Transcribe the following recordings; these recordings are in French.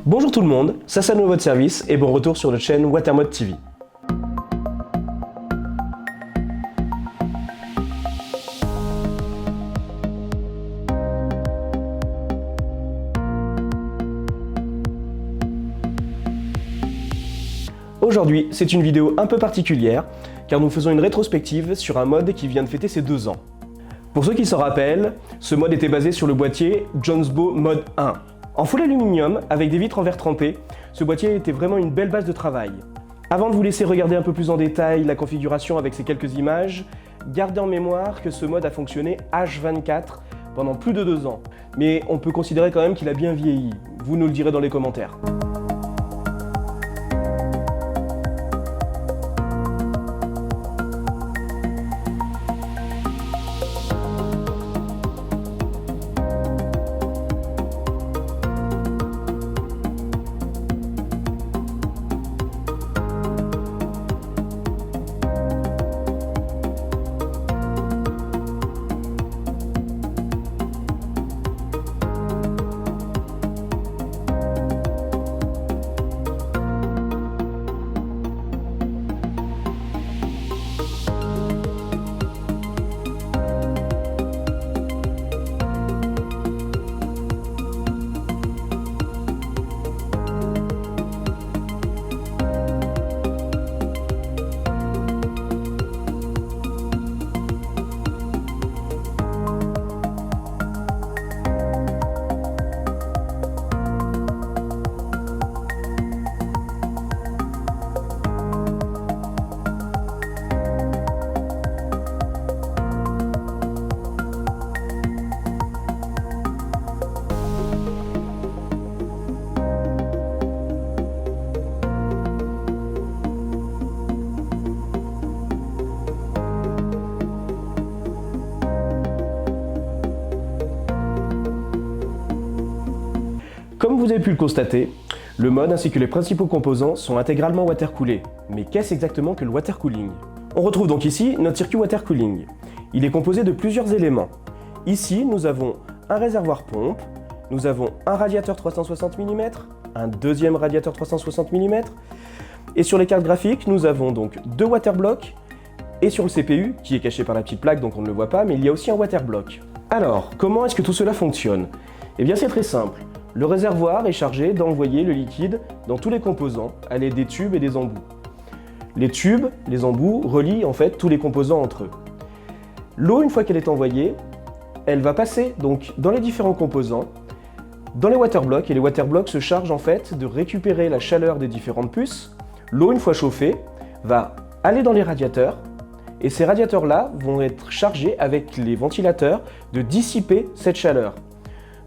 Bonjour tout le monde, Sassano à votre service et bon retour sur notre chaîne Watermod TV. Aujourd'hui, c'est une vidéo un peu particulière car nous faisons une rétrospective sur un mod qui vient de fêter ses 2 ans. Pour ceux qui s'en rappellent, ce mod était basé sur le boîtier Jonsbow Mod 1. En full aluminium, avec des vitres en verre trempé, ce boîtier était vraiment une belle base de travail. Avant de vous laisser regarder un peu plus en détail la configuration avec ces quelques images, gardez en mémoire que ce mod a fonctionné H24 pendant plus de 2 ans. Mais on peut considérer quand même qu'il a bien vieilli, vous nous le direz dans les commentaires. Comme vous avez pu le constater, le mod ainsi que les principaux composants sont intégralement watercoolés. Mais qu'est-ce exactement que le watercooling? On retrouve donc ici notre circuit watercooling. Il est composé de plusieurs éléments. Ici, nous avons un réservoir pompe, nous avons un radiateur 360 mm, un deuxième radiateur 360 mm, et sur les cartes graphiques, nous avons donc 2 waterblocks, et sur le CPU, qui est caché par la petite plaque donc on ne le voit pas, mais il y a aussi un waterblock. Alors, comment est-ce que tout cela fonctionne? Eh bien c'est très simple. Le réservoir est chargé d'envoyer le liquide dans tous les composants à l'aide des tubes et des embouts. Les tubes, les embouts relient en fait tous les composants entre eux. L'eau, une fois qu'elle est envoyée, elle va passer donc dans les différents composants, dans les waterblocks, et les waterblocks se chargent en fait de récupérer la chaleur des différentes puces. L'eau, une fois chauffée, va aller dans les radiateurs, et ces radiateurs-là vont être chargés avec les ventilateurs de dissiper cette chaleur.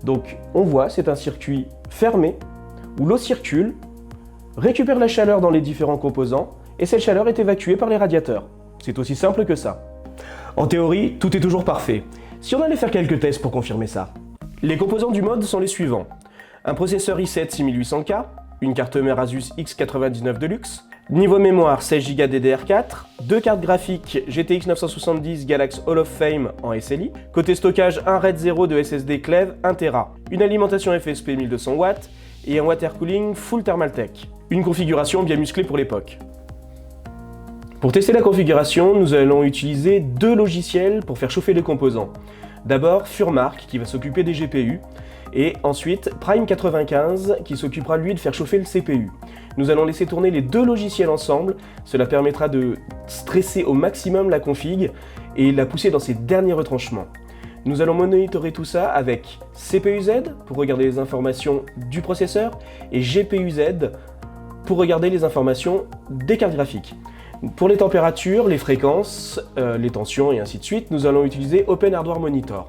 Donc on voit, c'est un circuit fermé où l'eau circule, récupère la chaleur dans les différents composants et cette chaleur est évacuée par les radiateurs. C'est aussi simple que ça. En théorie, tout est toujours parfait. Si on allait faire quelques tests pour confirmer ça. Les composants du mod sont les suivants. Un processeur i7 6800K, une carte mère Asus X99 Deluxe, niveau mémoire 16 Go DDR4, 2 cartes graphiques GTX 970 Galaxy Hall of Fame en SLI, côté stockage un RAID 0 de SSD Cleve 1 Tera, une alimentation FSP 1200 watts et un watercooling full Thermaltake. Une configuration bien musclée pour l'époque. Pour tester la configuration, nous allons utiliser 2 logiciels pour faire chauffer les composants. D'abord Furmark qui va s'occuper des GPU, et ensuite Prime95 qui s'occupera lui de faire chauffer le CPU. Nous allons laisser tourner les 2 logiciels ensemble, cela permettra de stresser au maximum la config et la pousser dans ses derniers retranchements. Nous allons monitorer tout ça avec CPU-Z pour regarder les informations du processeur et GPU-Z pour regarder les informations des cartes graphiques. Pour les températures, les fréquences, les tensions et ainsi de suite, nous allons utiliser Open Hardware Monitor.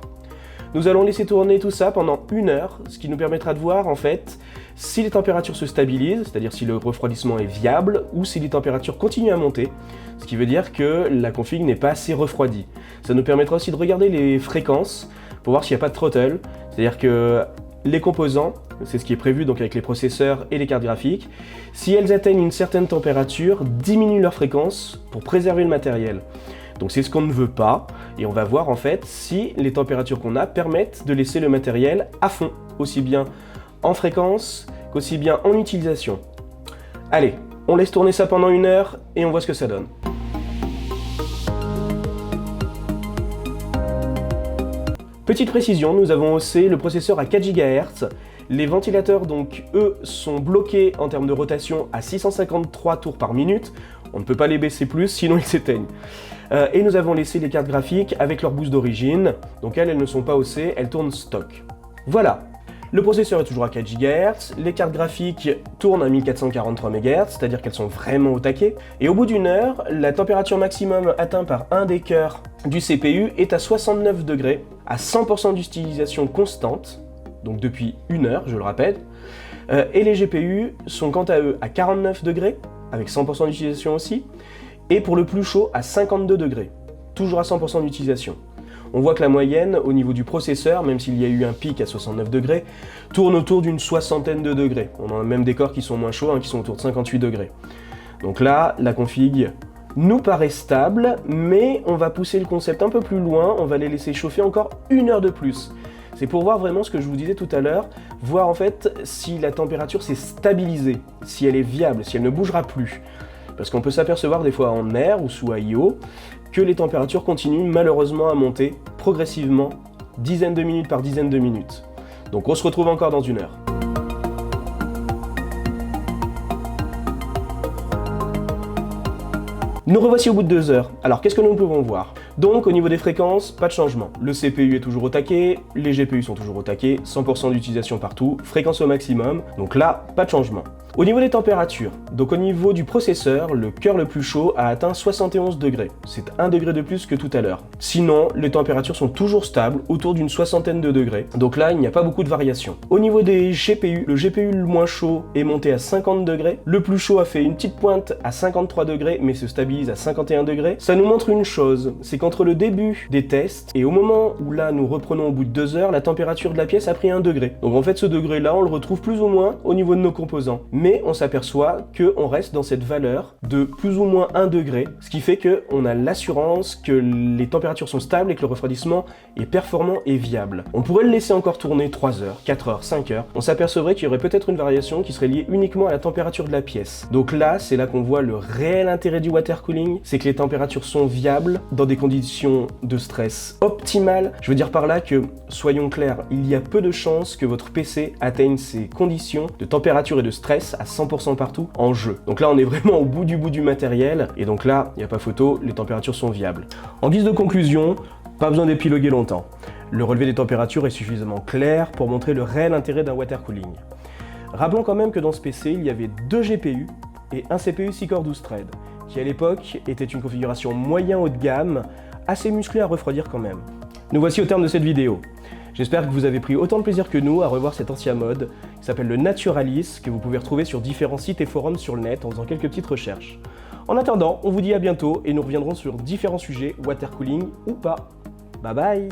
Nous allons laisser tourner tout ça pendant 1 heure, ce qui nous permettra de voir en fait si les températures se stabilisent, c'est-à-dire si le refroidissement est viable, ou si les températures continuent à monter, ce qui veut dire que la config n'est pas assez refroidie. Ça nous permettra aussi de regarder les fréquences pour voir s'il n'y a pas de throttle, c'est-à-dire que les composants, c'est ce qui est prévu donc avec les processeurs et les cartes graphiques, si elles atteignent une certaine température, diminuent leur fréquence pour préserver le matériel. Donc c'est ce qu'on ne veut pas, et on va voir en fait si les températures qu'on a permettent de laisser le matériel à fond, aussi bien en fréquence qu'aussi bien en utilisation. Allez, on laisse tourner ça pendant 1 heure et on voit ce que ça donne. Petite précision, nous avons haussé le processeur à 4 GHz. Les ventilateurs, donc, eux, sont bloqués en termes de rotation à 653 tours par minute. On ne peut pas les baisser plus, sinon ils s'éteignent. Et nous avons laissé les cartes graphiques avec leur boost d'origine. Donc elles ne sont pas haussées, elles tournent stock. Voilà. Le processeur est toujours à 4 GHz, les cartes graphiques tournent à 1443 MHz, c'est-à-dire qu'elles sont vraiment au taquet. Et au bout d'1 heure, la température maximum atteinte par un des cœurs du CPU est à 69 degrés, à 100% d'utilisation constante, donc depuis 1 heure, je le rappelle. Et les GPU sont quant à eux à 49 degrés, avec 100% d'utilisation aussi, et pour le plus chaud à 52 degrés, toujours à 100% d'utilisation. On voit que la moyenne, au niveau du processeur, même s'il y a eu un pic à 69 degrés, tourne autour d'une 60aine de degrés. On a même des corps qui sont moins chauds, qui sont autour de 58 degrés. Donc là, la config nous paraît stable, mais on va pousser le concept un peu plus loin, on va les laisser chauffer encore 1 heure de plus. C'est pour voir vraiment ce que je vous disais tout à l'heure, voir en fait si la température s'est stabilisée, si elle est viable, si elle ne bougera plus. Parce qu'on peut s'apercevoir des fois en air ou sous AIO que les températures continuent malheureusement à monter progressivement, dizaines de minutes par dizaines de minutes. Donc on se retrouve encore dans 1 heure. Nous revoici au bout de 2 heures. Alors qu'est-ce que nous pouvons voir? Donc au niveau des fréquences, pas de changement. Le CPU est toujours au taquet, les GPU sont toujours au taquet, 100% d'utilisation partout, fréquence au maximum, donc là, pas de changement. Au niveau des températures, donc au niveau du processeur, le cœur le plus chaud a atteint 71 degrés. C'est 1 degré de plus que tout à l'heure. Sinon, les températures sont toujours stables, autour d'une 60aine de degrés. Donc là, il n'y a pas beaucoup de variations. Au niveau des GPU, le GPU le moins chaud est monté à 50 degrés. Le plus chaud a fait une petite pointe à 53 degrés, mais se stabilise à 51 degrés. Ça nous montre une chose, c'est qu'entre le début des tests et au moment où là nous reprenons au bout de 2 heures, la température de la pièce a pris 1 degré. Donc en fait, ce degré-là, on le retrouve plus ou moins au niveau de nos composants. Mais on s'aperçoit qu'on reste dans cette valeur de plus ou moins 1 degré, ce qui fait qu'on a l'assurance que les températures sont stables et que le refroidissement est performant et viable. On pourrait le laisser encore tourner 3 heures, 4 heures, 5 heures. On s'apercevrait qu'il y aurait peut-être une variation qui serait liée uniquement à la température de la pièce. Donc là, c'est là qu'on voit le réel intérêt du water cooling, c'est que les températures sont viables dans des conditions de stress optimales. Je veux dire par là que, soyons clairs, il y a peu de chances que votre PC atteigne ces conditions de température et de stress à 100% partout en jeu. Donc là, on est vraiment au bout du matériel, et donc là, il n'y a pas photo, les températures sont viables. En guise de conclusion, pas besoin d'épiloguer longtemps. Le relevé des températures est suffisamment clair pour montrer le réel intérêt d'un water cooling. Rappelons quand même que dans ce PC, il y avait 2 GPU et un CPU 6-core 12 threads, qui à l'époque était une configuration moyen haut de gamme, assez musclée à refroidir quand même. Nous voici au terme de cette vidéo. J'espère que vous avez pris autant de plaisir que nous à revoir cet ancien mode, qui s'appelle le Naturalis, que vous pouvez retrouver sur différents sites et forums sur le net en faisant quelques petites recherches. En attendant, on vous dit à bientôt et nous reviendrons sur différents sujets, water cooling ou pas. Bye bye!